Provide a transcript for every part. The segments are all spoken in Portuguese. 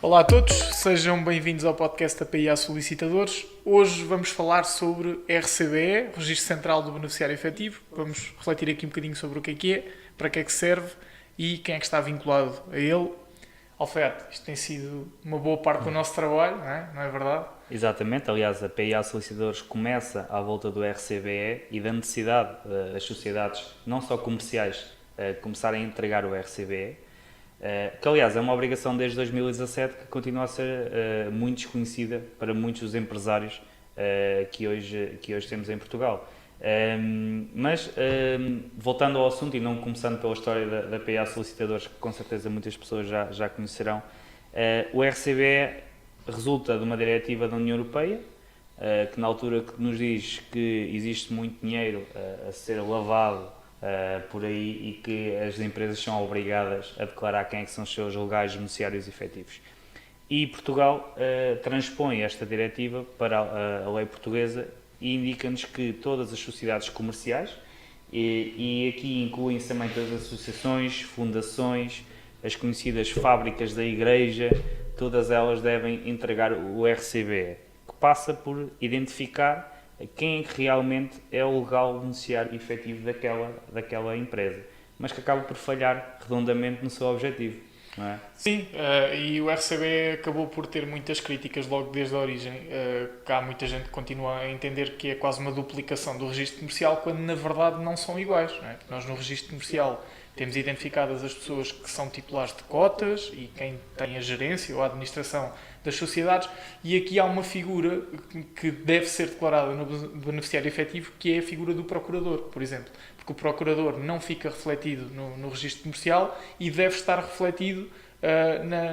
Olá a todos, sejam bem-vindos ao podcast da PIA Solicitadores. Hoje vamos falar sobre RCBE, Registro Central do Beneficiário Efetivo. Vamos refletir aqui um bocadinho sobre o que é, para que é que serve e quem é que está vinculado a ele. Alfredo, isto tem sido uma boa parte do nosso trabalho, não é verdade? Exatamente, aliás, a PIA Solicitadores começa à volta do RCBE e da necessidade das sociedades, não só comerciais, começarem a entregar o RCBE, que aliás é uma obrigação desde 2017 que continua a ser muito desconhecida para muitos dos empresários que hoje temos em Portugal. Mas, voltando ao assunto e não começando pela história da PIA Solicitadores, que com certeza muitas pessoas já conhecerão, o RCBE resulta de uma diretiva da União Europeia, que na altura que nos diz que existe muito dinheiro a ser lavado por aí e que as empresas são obrigadas a declarar quem é que são os seus legais beneficiários efetivos. E Portugal transpõe esta diretiva para a lei portuguesa e indica-nos que todas as sociedades comerciais, e aqui incluem-se também todas as associações, fundações, as conhecidas fábricas da igreja, todas elas devem entregar o RCBE, que passa por identificar quem é que realmente é o legal beneficiário efetivo daquela empresa, mas que acaba por falhar redondamente no seu objetivo. Não é? Sim, e o RCBE acabou por ter muitas críticas logo desde a origem. Há muita gente que continua a entender que é quase uma duplicação do registro comercial, quando na verdade não são iguais. Não é? Nós no registro comercial temos identificadas as pessoas que são titulares de cotas e quem tem a gerência ou a administração das sociedades, e aqui há uma figura que deve ser declarada no beneficiário efetivo, que é a figura do procurador, por exemplo. Porque o procurador não fica refletido no registro comercial e deve estar refletido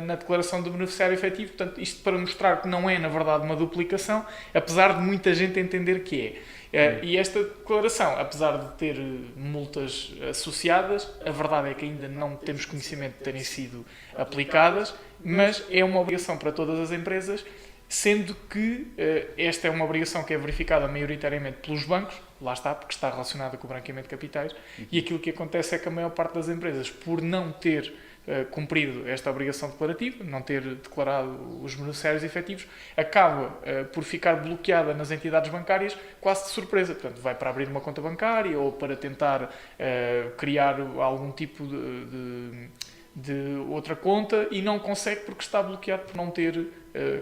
na declaração do beneficiário efetivo. Portanto, isto para mostrar que não é, na verdade, uma duplicação, apesar de muita gente entender que é. E esta declaração, apesar de ter multas associadas, a verdade é que ainda não temos conhecimento de terem sido aplicadas, mas é uma obrigação para todas as empresas, sendo que esta é uma obrigação que é verificada maioritariamente pelos bancos, lá está, porque está relacionada com o branqueamento de capitais, e aquilo que acontece é que a maior parte das empresas, por não ter cumprido esta obrigação declarativa, não ter declarado os beneficiários efetivos, acaba por ficar bloqueada nas entidades bancárias quase de surpresa. Portanto, vai para abrir uma conta bancária ou para tentar criar algum tipo de outra conta e não consegue porque está bloqueado por não ter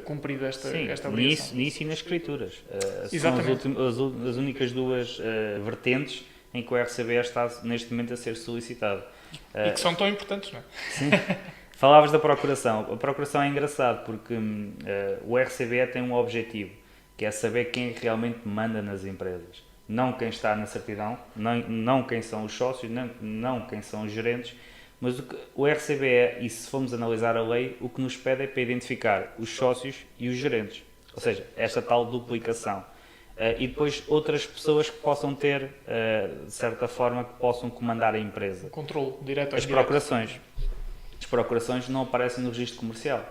cumprido esta obrigação. Nisso e nas escrituras. Exatamente. São as únicas duas vertentes em que o RCBE está neste momento a ser solicitado. E que são tão importantes, não é? Sim. Falavas da procuração. A procuração é engraçado porque o RCBE tem um objetivo, que é saber quem realmente manda nas empresas. Não quem está na certidão, não quem são os sócios, não quem são os gerentes, mas o RCBE, e se formos analisar a lei, o que nos pede é para identificar os sócios e os gerentes. Ou seja, esta tal duplicação. E depois outras pessoas que possam ter, de certa forma, que possam comandar a empresa. Controle direto ou As procurações. As procurações não aparecem no registro comercial.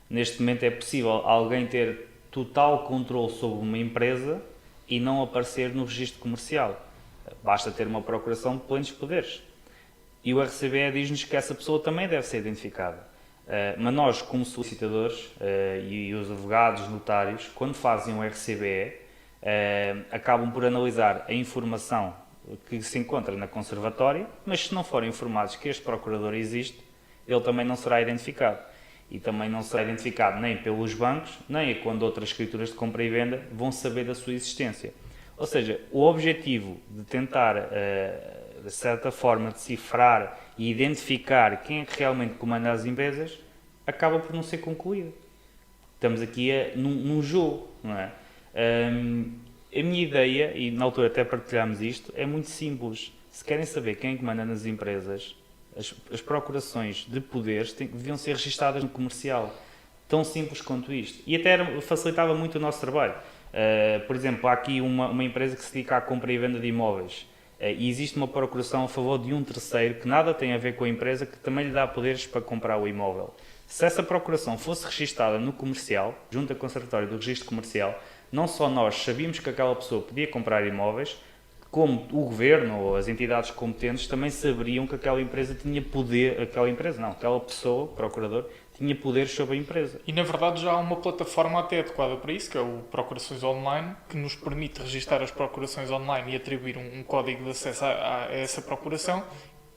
Neste momento é possível alguém ter total controle sobre uma empresa e não aparecer no registro comercial. Basta ter uma procuração de plenos poderes. E o RCBE diz-nos que essa pessoa também deve ser identificada. Mas nós, como solicitadores e os advogados, notários, quando fazem o RCBE, acabam por analisar a informação que se encontra na conservatória, mas se não forem informados que este procurador existe, ele também não será identificado. E também não será identificado nem pelos bancos, nem quando outras escrituras de compra e venda vão saber da sua existência. Ou seja, o objetivo de tentar, de certa forma, decifrar e identificar quem é que realmente comanda as empresas, acaba por não ser concluído. Estamos aqui num jogo, não é? A minha ideia, e na altura até partilhámos isto, é muito simples. Se querem saber quem é que manda nas empresas, as procurações de poderes deviam ser registadas no comercial. Tão simples quanto isto. E até facilitava muito o nosso trabalho. Por exemplo, há aqui uma empresa que se dedica à compra e venda de imóveis. E existe uma procuração a favor de um terceiro que nada tem a ver com a empresa, que também lhe dá poderes para comprar o imóvel. Se essa procuração fosse registada no comercial, junto à conservatória do registro comercial, não só nós sabíamos que aquela pessoa podia comprar imóveis, como o governo ou as entidades competentes também saberiam que aquela empresa tinha poder, aquela pessoa, o procurador, tinha poder sobre a empresa. E na verdade já há uma plataforma até adequada para isso, que é o Procurações Online, que nos permite registar as procurações online e atribuir um código de acesso a essa procuração,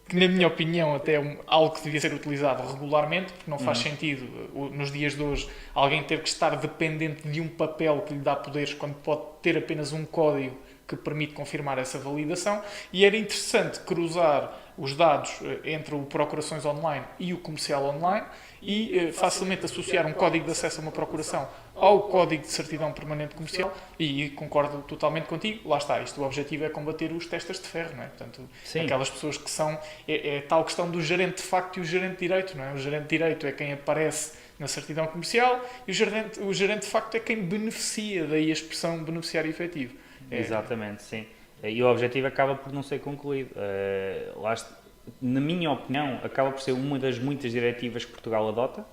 que na minha opinião até é algo que devia ser utilizado regularmente, porque não faz sentido nos dias de hoje alguém ter que estar dependente de um papel que lhe dá poderes quando pode ter apenas um código que permite confirmar essa validação, e era interessante cruzar os dados entre o Procurações Online e o Comercial Online e facilmente associar um código de acesso a uma procuração ao código de certidão permanente comercial, e concordo totalmente contigo, lá está, o objetivo é combater os testas de ferro, não é? Portanto, Sim. aquelas pessoas que são, é tal questão do gerente de facto e o gerente de direito, não é? O gerente de direito é quem aparece na certidão comercial e o gerente de facto é quem beneficia, daí a expressão beneficiário efetivo. Exatamente, sim. E o objetivo acaba por não ser concluído. Na minha opinião, acaba por ser uma das muitas diretivas que Portugal adota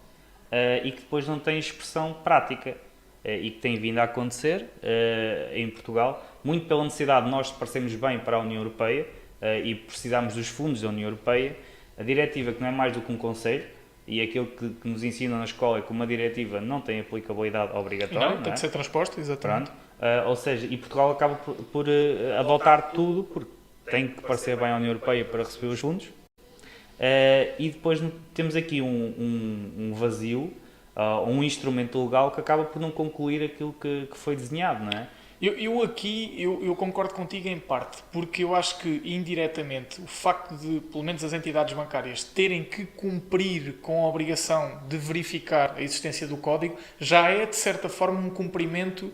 e que depois não tem expressão prática e que tem vindo a acontecer em Portugal, muito pela necessidade de nós parecermos bem para a União Europeia e precisarmos dos fundos da União Europeia. A diretiva, que não é mais do que um conselho, e aquilo que nos ensinam na escola é que uma diretiva não tem aplicabilidade obrigatória. Não, tem de ser transposta, exatamente. Ou seja, e Portugal acaba por adotar tudo, porque tem que parecer bem à União Europeia para receber os fundos. E depois temos aqui um vazio, um instrumento legal que acaba por não concluir aquilo que foi desenhado, não é? Eu concordo contigo em parte, porque eu acho que indiretamente o facto de, pelo menos as entidades bancárias, terem que cumprir com a obrigação de verificar a existência do código, já é de certa forma um cumprimento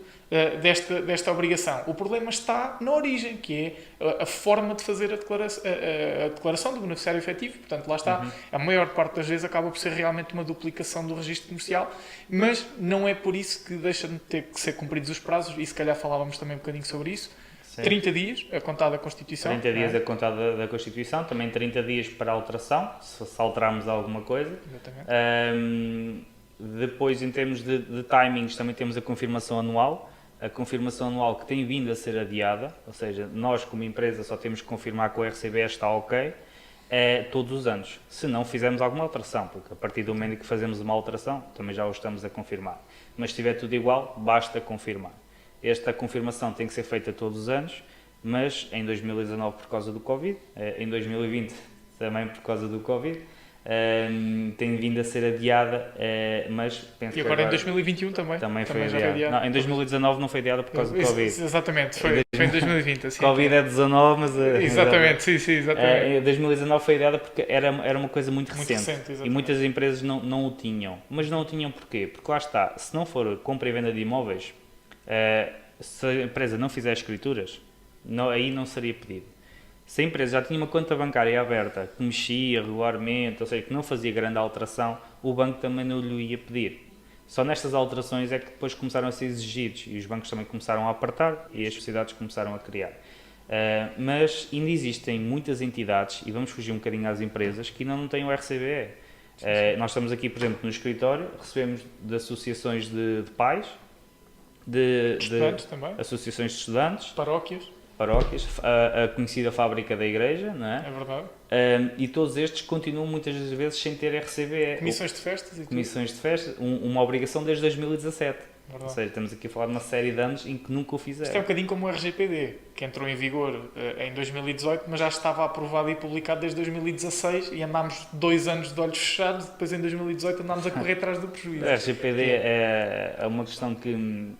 desta obrigação. O problema está na origem, que é a forma de fazer a declaração do beneficiário efetivo. Portanto, lá está, a maior parte das vezes acaba por ser realmente uma duplicação do registro comercial, mas não é por isso que deixam de ter que ser cumpridos os prazos, e se calhar falávamos também um bocadinho sobre isso. Sim. 30 dias a contar da Constituição. 30 dias a contar da Constituição, também 30 dias para a alteração, se alterarmos alguma coisa. Exatamente. Depois, em termos de timings, também temos a confirmação anual. A confirmação anual que tem vindo a ser adiada, ou seja, nós como empresa só temos que confirmar que o RCBE está ok, todos os anos, se não fizermos alguma alteração, porque a partir do momento que fazemos uma alteração, também já o estamos a confirmar. Mas se estiver tudo igual, basta confirmar. Esta confirmação tem que ser feita todos os anos, mas em 2019 por causa do Covid, em 2020 também por causa do Covid, tem vindo a ser adiada, mas penso e agora em 2021 também foi adiada. Não, em 2019 não foi adiada por causa do Covid. Exatamente, foi em 2020. Assim, Covid é 19, mas... Exatamente, sim, exatamente. Em 2019 foi adiada porque era uma coisa muito recente e muitas empresas não o tinham. Mas não o tinham porquê? Porque lá está, se não for compra e venda de imóveis, se a empresa não fizer escrituras, aí não seria pedido. Se a empresa já tinha uma conta bancária aberta, que mexia regularmente, ou seja, que não fazia grande alteração, o banco também não lhe ia pedir. Só nestas alterações é que depois começaram a ser exigidos e os bancos também começaram a apertar e as sociedades começaram a criar. Mas ainda existem muitas entidades, e vamos fugir um bocadinho às empresas, que ainda não têm o RCBE. Nós estamos aqui, por exemplo, no escritório, recebemos de associações de pais, de estudantes também, associações de estudantes, paróquias, a conhecida fábrica da igreja, não é? É verdade. E todos estes continuam muitas das vezes sem ter RCBE. Comissões de festas e Comissões de festas, uma obrigação desde 2017. Verdade. Ou seja, estamos aqui a falar de uma série de anos em que nunca o fizeram. Isto é um bocadinho como o RGPD, que entrou em vigor em 2018, mas já estava aprovado e publicado desde 2016 e andámos 2 anos de olhos fechados, depois em 2018 andámos a correr atrás do prejuízo. O RGPD é uma questão que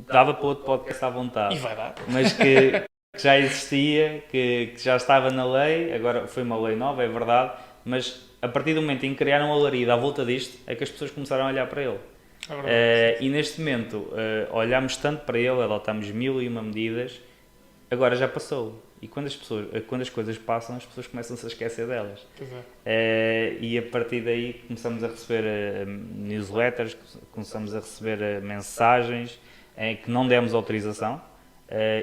dava para outro podcast à vontade. E vai dar. Mas que já existia, que já estava na lei, agora foi uma lei nova, é verdade, mas a partir do momento em que criaram um alarido à volta disto, é que as pessoas começaram a olhar para ele. E neste momento olhamos tanto para ele, adotamos 1001 medidas, agora já passou. E quando as coisas passam, as pessoas começam-se a esquecer delas. Pois é. E a partir daí começamos a receber newsletters, começamos a receber mensagens que não demos autorização.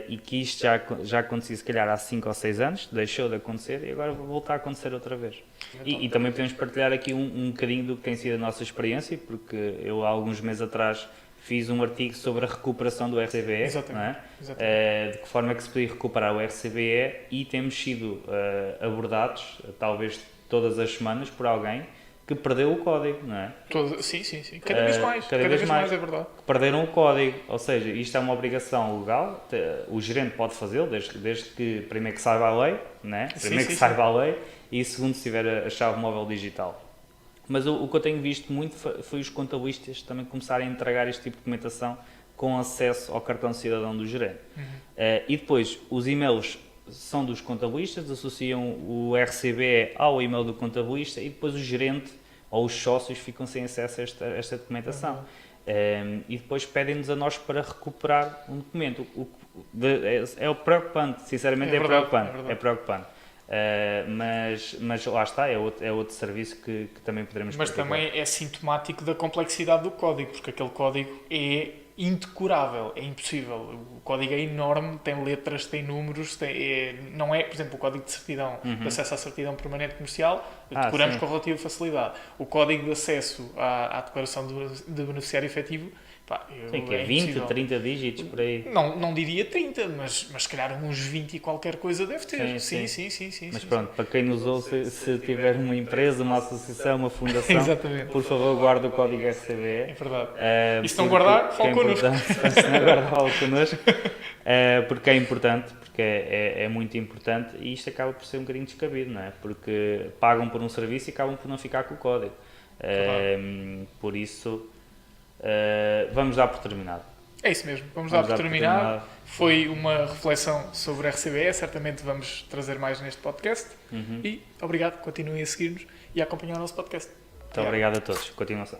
E que isto já acontecia se calhar há 5 ou 6 anos, deixou de acontecer e agora vai voltar a acontecer outra vez. E também podemos partilhar aqui um bocadinho do que tem sido a nossa experiência, porque eu há alguns meses atrás fiz um artigo sobre a recuperação do RCBE, Exatamente. não é? Exatamente. De que forma é que se podia recuperar o RCBE, e temos sido abordados, talvez todas as semanas, por alguém que perdeu o código, não é? Sim. Cada vez mais. Cada vez mais, é verdade. Que perderam o código, ou seja, isto é uma obrigação legal, o gerente pode fazê-lo, desde que, primeiro, que saiba a lei, né? Primeiro que saiba a lei, e segundo, se tiver a chave móvel digital. Mas o que eu tenho visto muito foi os contabilistas também começarem a entregar este tipo de documentação com acesso ao cartão de cidadão do gerente. E depois, os e-mails são dos contabilistas, associam o RCBE ao e-mail do contabilista, e depois o gerente ou os sócios ficam sem acesso a esta documentação. E depois pedem-nos a nós para recuperar um documento. É preocupante, sinceramente, é preocupante. Mas lá está, é outro serviço que também poderemos Mas praticar. também é sintomático da complexidade do código, porque aquele código é indecorável, é impossível. O código é enorme, tem letras, tem números, não é, por exemplo, o código de certidão, de acesso à certidão permanente comercial, decoramos com relativa facilidade. O código de acesso à declaração de beneficiário efetivo, Que é 20, 30 dígitos por aí. Não diria 30, mas se calhar uns 20 e qualquer coisa deve ter. Sim. Mas pronto, para quem nos ouve, se tiver uma empresa, uma associação, uma fundação, Exatamente. por favor, guarde o código RCBE. É verdade. E se não guardar, fale connosco. Se não guardar, fale connosco. Porque é importante, porque é muito importante, e isto acaba por ser um bocadinho descabido, não é? Porque pagam por um serviço e acabam por não ficar com o código. Por isso, vamos dar por terminado. É isso mesmo, vamos dar por terminado. Foi uma reflexão sobre RCBE, certamente vamos trazer mais neste podcast. E obrigado, continuem a seguir-nos e a acompanhar o nosso podcast. Muito obrigado a todos, continuação.